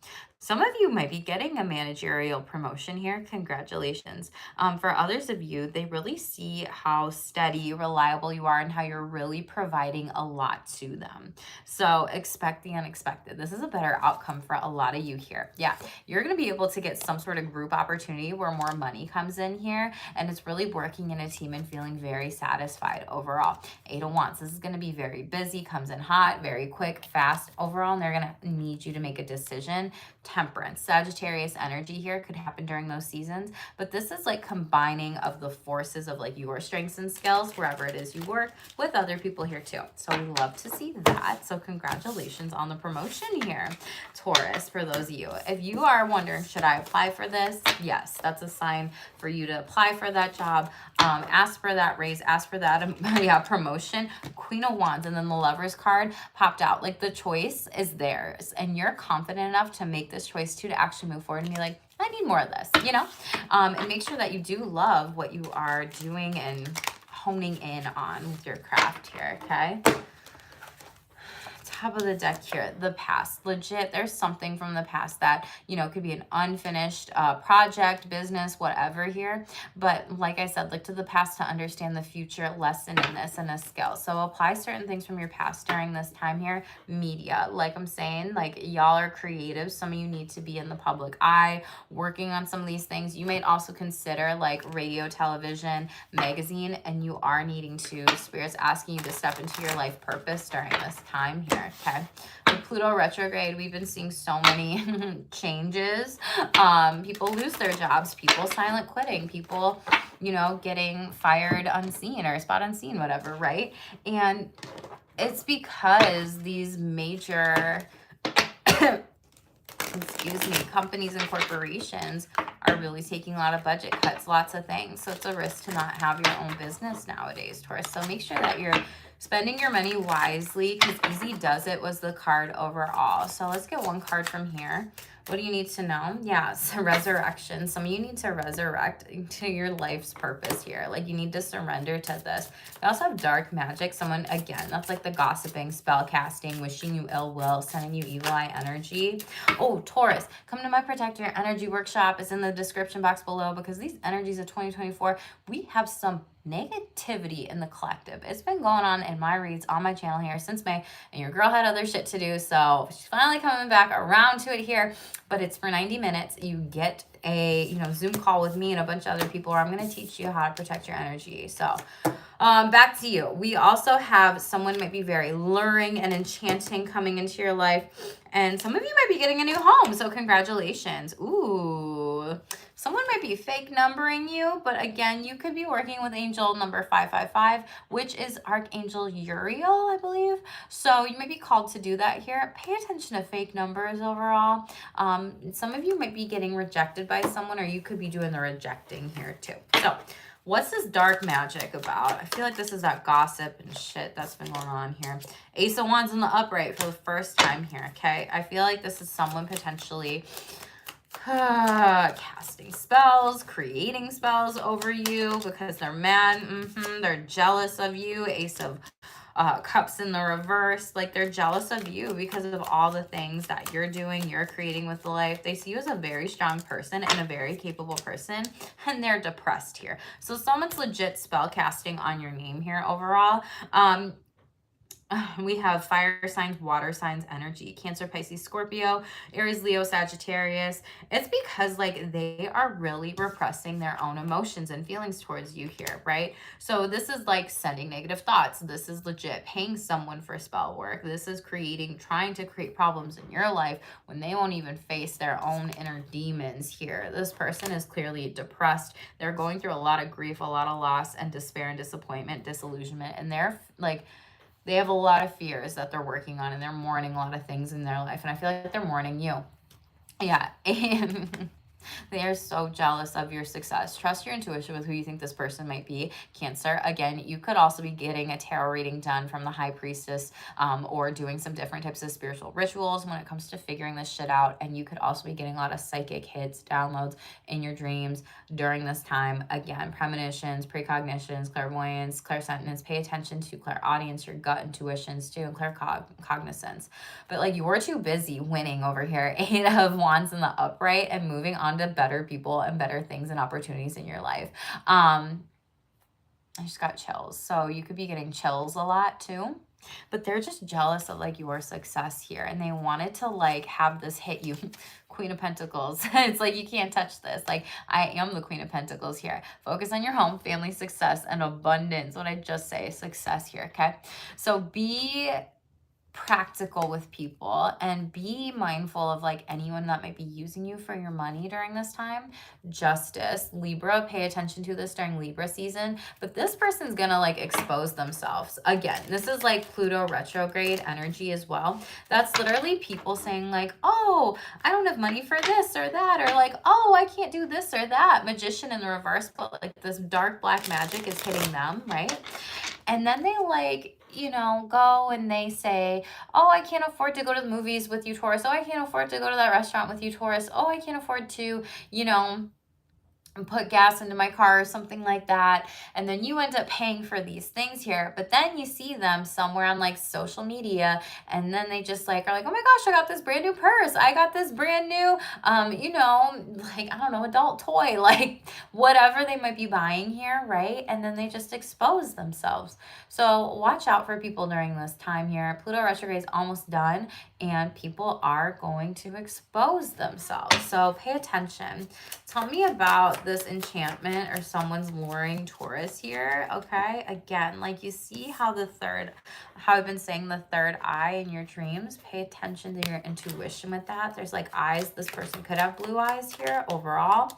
S1: Some of you might be getting a managerial promotion here. Congratulations. For others of you, they really see how steady, reliable you are and how you're really providing a lot to them. So expect the unexpected. This is a better outcome for a lot of you here. Yeah, you're going to be able to get some sort of group opportunity where more money comes in here and it's really working in a team and feeling very satisfied overall. 8 of Wands. This is going to be very busy, comes in hot, very quick, fast overall, and they're going to need you to make a decision. Temperance, Sagittarius energy here could happen during those seasons, but this is like combining of the forces of like your strengths and skills wherever it is you work with other people here too. So we love to see that. So congratulations on the promotion here, Taurus. For those of you, if you are wondering, should I apply for this? Yes, that's a sign for you to apply for that job. Ask for that raise, ask for that promotion. Queen of Wands, and then the Lover's card popped out. Like the choice is theirs and you're confident enough to make this choice too, to actually move forward and be like, I need more of this, you know? And make sure that you do love what you are doing and honing in on with your craft here, okay? Top of the deck here, the past. Legit, there's something from the past that, you know, could be an unfinished project, business, whatever here. But like I said, look to the past to understand the future lesson in this and a skill. So apply certain things from your past during this time here. Media, like I'm saying, like y'all are creative. Some of you need to be in the public eye, working on some of these things. You may also consider like radio, television, magazine, and you are needing to, Spirit's asking you to step into your life purpose during this time here. Okay, with Pluto retrograde, we've been seeing so many changes. People lose their jobs, people silent quitting, people, you know, getting fired unseen or spot unseen, whatever, right? And it's because these major, excuse me, companies and corporations are really taking a lot of budget cuts, lots of things. So it's a risk to not have your own business nowadays, Taurus. So make sure that you're spending your money wisely because Easy Does It was the card overall. So let's get one card from here. What do you need to know? Yeah, so resurrection. Some of you need to resurrect to your life's purpose here. Like you need to surrender to this. We also have dark magic. Someone, again, that's like the gossiping, spell casting, wishing you ill will, sending you evil eye energy. Oh, Taurus, come to my Protect Your Energy workshop. It's in the description box below because these energies of 2024, we have some negativity in the collective. It's been going on in my reads on my channel here since May, and your girl had other shit to do, so she's finally coming back around to it here. But it's for 90 minutes. You get a, you know, Zoom call with me and a bunch of other people where I'm going to teach you how to protect your energy. So back to you. We also have someone might be very luring and enchanting coming into your life, and some of you might be getting a new home, so congratulations. Ooh, someone might be fake numbering you, but again, you could be working with angel number 555, which is Archangel Uriel, I believe. So you might be called to do that here. Pay attention to fake numbers overall. Some of you might be getting rejected by someone, or you could be doing the rejecting here too. So what's this dark magic about? I feel like this is that gossip and shit that's been going on here. Ace of Wands in the upright for the first time here, okay? I feel like this is someone potentially casting spells, creating spells over you because they're mad. They're jealous of you. Ace of Cups in the reverse. Like they're jealous of you because of all the things that you're doing, you're creating with the life. They see you as a very strong person and a very capable person, and they're depressed here. So someone's legit spell casting on your name here overall. We have fire signs, water signs, energy, Cancer, Pisces, Scorpio, Aries, Leo, Sagittarius. It's because like they are really repressing their own emotions and feelings towards you here, right? So this is like sending negative thoughts. This is legit paying someone for spell work. This is trying to create problems in your life when they won't even face their own inner demons here. This person is clearly depressed. They're going through a lot of grief, a lot of loss and despair and disappointment, disillusionment, and they're like, they have a lot of fears that they're working on, and they're mourning a lot of things in their life. And I feel like they're mourning you. Yeah. And they are so jealous of your success. Trust your intuition with who you think this person might be. Cancer, again, you could also be getting a tarot reading done from the High Priestess, or doing some different types of spiritual rituals when it comes to figuring this shit out. And you could also be getting a lot of psychic hits, downloads in your dreams during this time. Again, premonitions, precognitions, clairvoyance, clairsentience. Pay attention to clairaudience, your gut intuitions too, and claircognizance. But like, you're too busy winning over here. 8 of Wands in the upright and moving on to better people and better things and opportunities in your life. I just got chills. So you could be getting chills a lot too. But they're just jealous of like your success here, and they wanted to like have this hit you. Queen of Pentacles. It's like, you can't touch this. Like, I am the Queen of Pentacles here. Focus on your home, family, success, and abundance. What I just say, success here, okay? So be practical with people and be mindful of like anyone that might be using you for your money during this time. Justice, Libra, pay attention to this during Libra season. But this person's gonna like expose themselves. Again, this is like Pluto retrograde energy as well. That's literally people saying like, oh, I don't have money for this or that, or like, oh, I can't do this or that. Magician in the reverse, but like this dark black magic is hitting them, right? And then they like, go and they say, oh, I can't afford to go to the movies with you, Taurus. Oh, I can't afford to go to that restaurant with you, Taurus. Oh, I can't afford to, and put gas into my car or something like that. And then you end up paying for these things here. But then you see them somewhere on like social media, and then they just like are like, oh my gosh, I got this brand new purse. I got this brand new, like, I don't know, adult toy, like whatever they might be buying here, right? And then they just expose themselves. So watch out for people during this time here. Pluto retrograde is almost done, and people are going to expose themselves. So pay attention. Tell me about this enchantment or someone's luring Taurus here, okay? Again, like, you see how how I've been saying the third eye in your dreams? Pay attention to your intuition with that. There's like eyes. This person could have blue eyes here overall.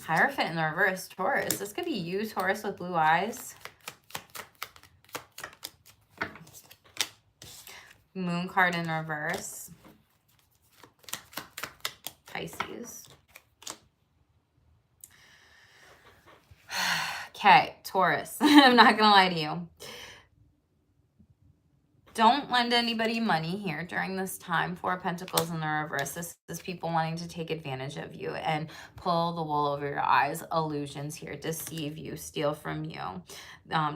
S1: Hierophant in the reverse, Taurus. This could be you, Taurus, with blue eyes. Moon card in reverse. Pisces. Okay, Taurus. I'm not gonna lie to you. Don't lend anybody money here during this time. 4 of Pentacles in the reverse. This is people wanting to take advantage of you and pull the wool over your eyes. Illusions here. Deceive you. Steal from you.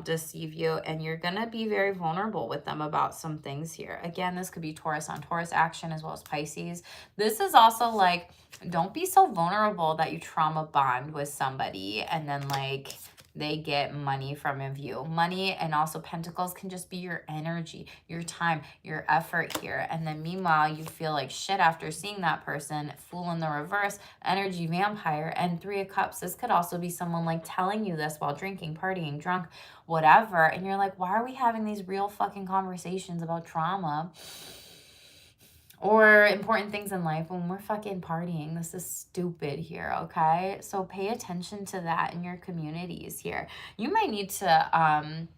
S1: Deceive you. And you're going to be very vulnerable with them about some things here. Again, this could be Taurus on Taurus action as well as Pisces. This is also like, don't be so vulnerable that you trauma bond with somebody and then like they get money from you. Money and also Pentacles can just be your energy, your time, your effort here. And then meanwhile, you feel like shit after seeing that person. Fool in the reverse, energy vampire, and 3 of Cups. This could also be someone like telling you this while drinking, partying, drunk, whatever. And you're like, why are we having these real fucking conversations about trauma or important things in life when we're fucking partying? This is stupid here, okay? So pay attention to that in your communities here. You might need to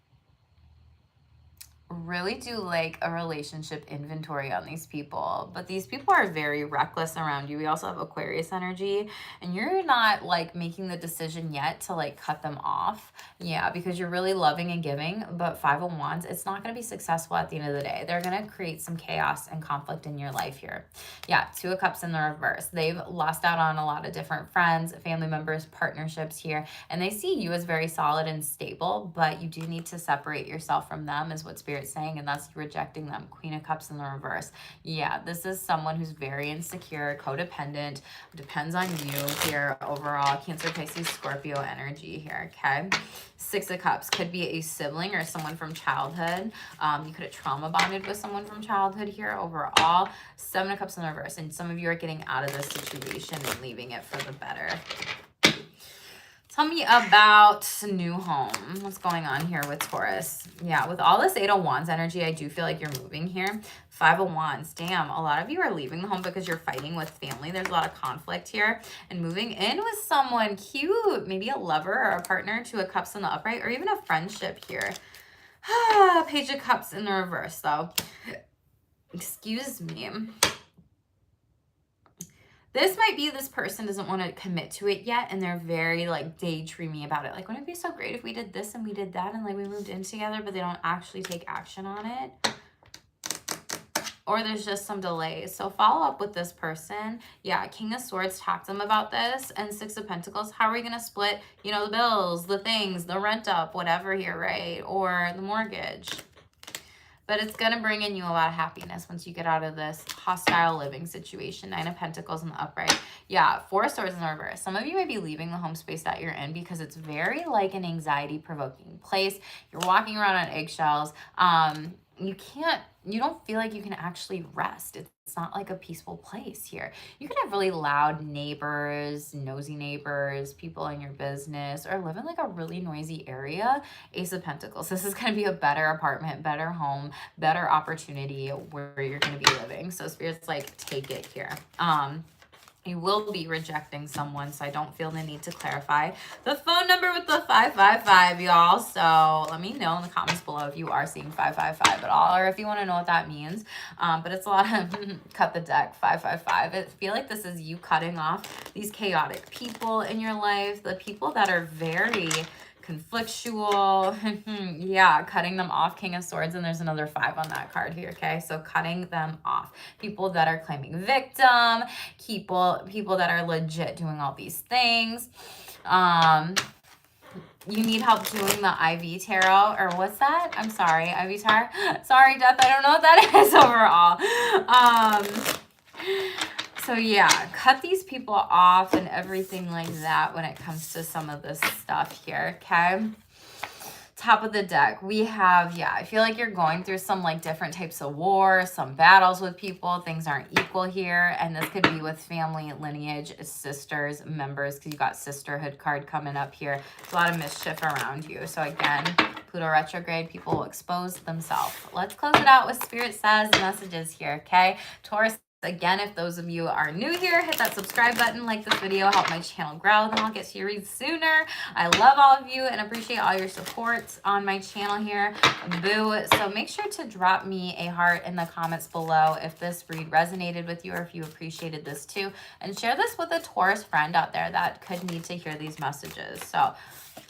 S1: really do like a relationship inventory on these people. But these people are very reckless around you. We also have Aquarius energy, and you're not like making the decision yet to like cut them off. Yeah, because you're really loving and giving. But 5 of Wands, it's not going to be successful at the end of the day. They're going to create some chaos and conflict in your life here. Yeah, 2 of Cups in the reverse. They've lost out on a lot of different friends, family members, partnerships here, and they see you as very solid and stable, but you do need to separate yourself from them is what Spirit Spirit's saying, and that's rejecting them. Queen of Cups in the reverse. Yeah, this is someone who's very insecure, codependent, depends on you here overall. Cancer, Pisces, Scorpio energy here, okay? Six of Cups could be a sibling or someone from childhood. You could have trauma bonded with someone from childhood here overall. Seven of Cups in the reverse, and some of you are getting out of this situation and leaving it for the better. Tell me about new home. What's going on here with Taurus? Yeah, with all this Eight of Wands energy, I do feel like you're moving here. Five of Wands. Damn, a lot of you are leaving the home because you're fighting with family. There's a lot of conflict here. And moving in with someone cute. Maybe a lover or a partner. Two of Cups in the upright. Or even a friendship here. Page of Cups in the reverse, though. Excuse me. This might be this person doesn't want to commit to it yet, and they're very like daydreamy about it. Like, wouldn't it be so great if we did this and we did that and like we moved in together, but they don't actually take action on it? Or there's just some delays. So follow up with this person. Yeah, King of Swords, talk to them about this. And Six of Pentacles, how are we going to split, you know, the bills, the things, the rent up, whatever here, right? Or the mortgage. But it's going to bring in you a lot of happiness once you get out of this hostile living situation. Nine of Pentacles in the upright. Yeah, Four of Swords in the reverse. Some of you may be leaving the home space that you're in because it's very like an anxiety-provoking place. You're walking around on eggshells. You don't feel like you can actually rest. It's not like a peaceful place here. You can have really loud neighbors, nosy neighbors, people in your business, or live in like a really noisy area. Ace of Pentacles. This is going to be a better apartment, better home, better opportunity where you're going to be living. So Spirit's like, take it here. You will be rejecting someone, so I don't feel the need to clarify the phone number with the 555, y'all. So let me know in the comments below if you are seeing 555 at all, or if you want to know what that means. But it's a lot of cut the deck, 555. I feel like this is you cutting off these chaotic people in your life, the people that are very conflictual. Yeah, cutting them off. King of Swords, and there's another 5 on that card here, okay? So cutting them off. People that are claiming victim, people that are legit doing all these things. You need help doing the IV tarot, or what's that? I'm sorry, IV tarot. Sorry, Death, I don't know what that is overall. So yeah, cut these people off and everything like that when it comes to some of this stuff here, okay? Top of the deck, we have, yeah, I feel like you're going through some like different types of war, some battles with people. Things aren't equal here. And this could be with family, lineage, sisters, members, because you got sisterhood card coming up here. There's a lot of mischief around you. So again, Pluto retrograde, people will expose themselves. Let's close it out with Spirit Says messages here, okay? Taurus. Again, if those of you are new here, hit that subscribe button, like this video, help my channel grow, then I'll get to your reads sooner. I love all of you and appreciate all your support on my channel here. Boo. So make sure to drop me a heart in the comments below if this read resonated with you or if you appreciated this too. And share this with a Taurus friend out there that could need to hear these messages. So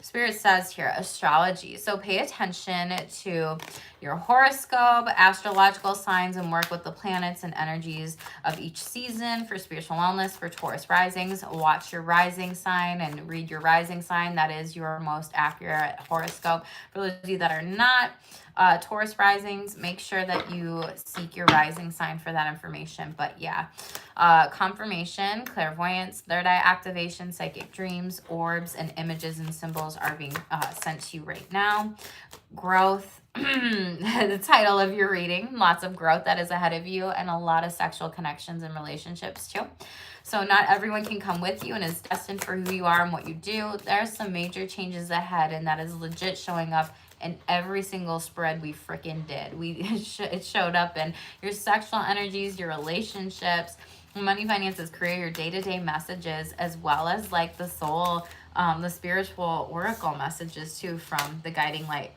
S1: Spirit says here, astrology. So pay attention to your horoscope, astrological signs, and work with the planets and energies of each season for spiritual wellness for Taurus risings. Watch your rising sign and read your rising sign. That is your most accurate horoscope. For those of you that are not Taurus risings, make sure that you seek your rising sign for that information. But yeah, confirmation, clairvoyance, third eye activation, psychic dreams, orbs, and images and symbols are being sent to you right now. Growth, the title of your reading, lots of growth that is ahead of you, and a lot of sexual connections and relationships too. So not everyone can come with you and is destined for who you are and what you do. There's some major changes ahead, and that is legit showing up in every single spread we freaking did. It showed up in your sexual energies, your relationships, money, finances, career, your day-to-day messages, as well as like the soul, the spiritual oracle messages too from the guiding light.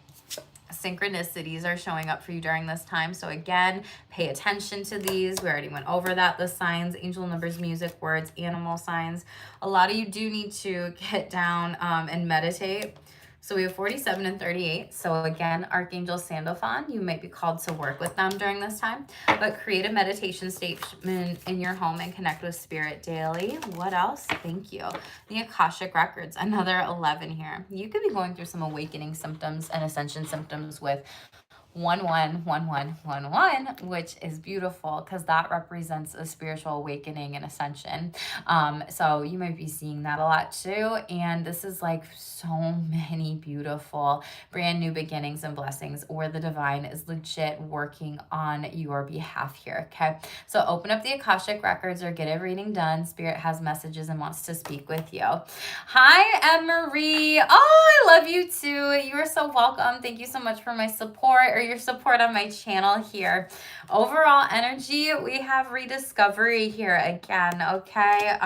S1: Synchronicities are showing up for you during this time. So again, pay attention to these. We already went over that. The signs, angel numbers, music, words, animal signs. A lot of you do need to get down and meditate. So we have 47 and 38. So again, Archangel Sandalphon, you might be called to work with them during this time. But create a meditation statement in your home and connect with Spirit daily. What else? Thank you. The Akashic Records, another 11 here. You could be going through some awakening symptoms and ascension symptoms with 111111, which is beautiful because that represents a spiritual awakening and ascension. So you might be seeing that a lot too. And this is like so many beautiful brand new beginnings and blessings where the divine is legit working on your behalf here. Okay. So open up the Akashic records or get a reading done. Spirit has messages and wants to speak with you. Hi, Anne-Marie. Oh, I love you too. You are so welcome. Thank you so much for my support or your support on my channel here. Overall energy, we have rediscovery here again, okay?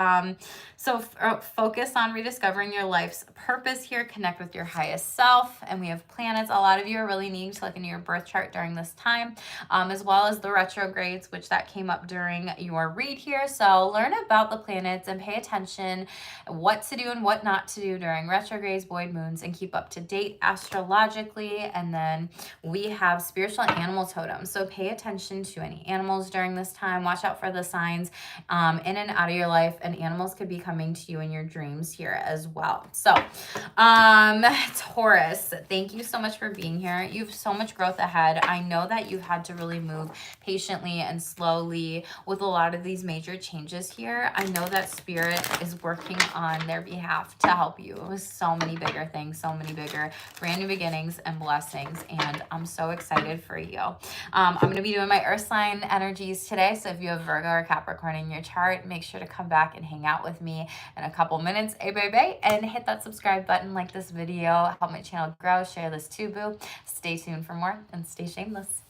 S1: So focus on rediscovering your life's purpose here. Connect with your highest self. And we have planets. A lot of you are really needing to look into your birth chart during this time, as well as the retrogrades, which that came up during your read here. So learn about the planets and pay attention what to do and what not to do during retrogrades, void moons, and keep up to date astrologically. And then we have spiritual animal totems. So pay attention to any animals during this time. Watch out for the signs in and out of your life, and animals could be coming to you in your dreams here as well. So Taurus, thank you so much for being here. You have so much growth ahead. I know that you've had to really move patiently and slowly with a lot of these major changes here. I know that spirit is working on their behalf to help you with so many bigger things, so many bigger brand new beginnings and blessings, and I'm so excited for you. I'm going to be doing my earth sign energies today, so if you have Virgo or Capricorn in your chart, make sure to come back and hang out with me in a couple minutes, baby, and hit that subscribe button, like this video, help my channel grow, share this too, boo. Stay tuned for more and stay shameless.